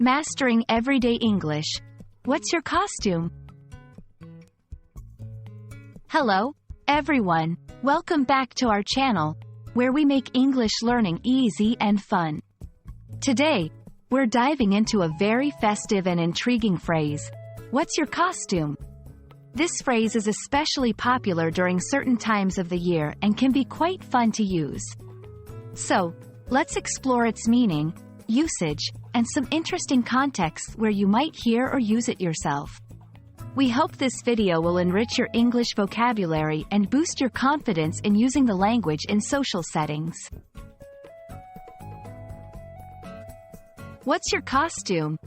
Mastering Everyday English. What's your costume? Hello, everyone. Welcome back to our channel, where we make English learning easy and fun. Today, we're diving into a very festive and intriguing phrase. What's your costume? This phrase is especially popular during certain times of the year and can be quite fun to use. So, let's explore its meaning, usage, and some interesting contexts where you might hear or use it yourself. We hope this video will enrich your English vocabulary and boost your confidence in using the language in social settings. What's your costume?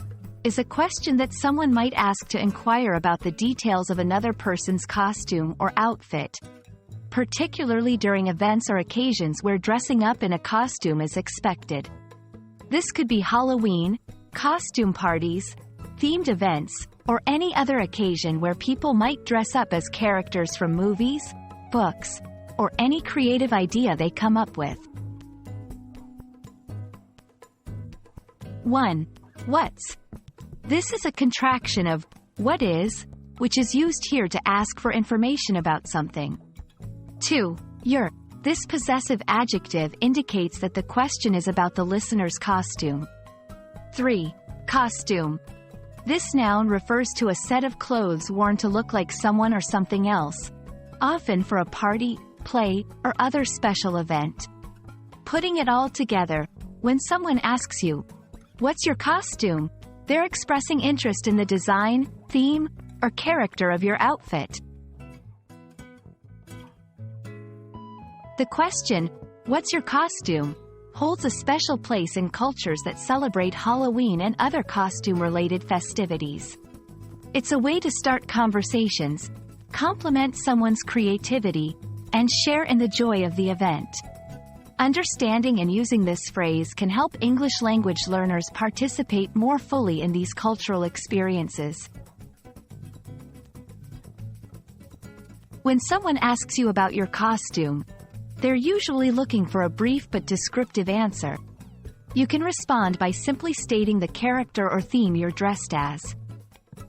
Is a question that someone might ask to inquire about the details of another person's costume or outfit, particularly during events or occasions where dressing up in a costume is expected. This could be Halloween, costume parties, themed events, or any other occasion where people might dress up as characters from movies, books, or any creative idea they come up with. 1. What's? This is a contraction of what is, which is used here to ask for information about something. 2. Your. This possessive adjective indicates that the question is about the listener's costume. 3. Costume. This noun refers to a set of clothes worn to look like someone or something else, often for a party, play, or other special event. Putting it all together, when someone asks you, "What's your costume?" they're expressing interest in the design, theme, or character of your outfit. The question, "What's your costume?" holds a special place in cultures that celebrate Halloween and other costume-related festivities. It's a way to start conversations, compliment someone's creativity, and share in the joy of the event. Understanding and using this phrase can help English language learners participate more fully in these cultural experiences. When someone asks you about your costume, they're usually looking for a brief but descriptive answer. You can respond by simply stating the character or theme you're dressed as.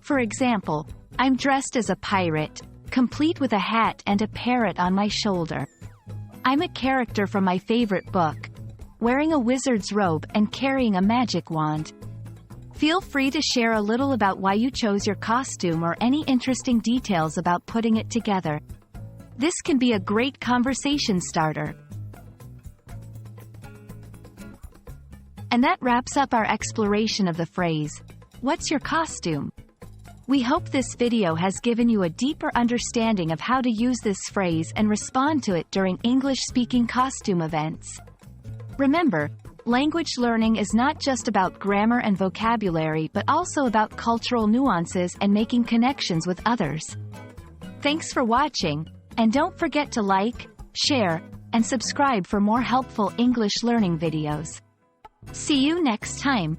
For example, "I'm dressed as a pirate, complete with a hat and a parrot on my shoulder. I'm a character from my favorite book, wearing a wizard's robe and carrying a magic wand." Feel free to share a little about why you chose your costume or any interesting details about putting it together. This can be a great conversation starter. And that wraps up our exploration of the phrase, "What's your costume?" We hope this video has given you a deeper understanding of how to use this phrase and respond to it during English-speaking costume events. Remember, language learning is not just about grammar and vocabulary but also about cultural nuances and making connections with others. Thanks for watching, and don't forget to like, share, and subscribe for more helpful English learning videos. See you next time.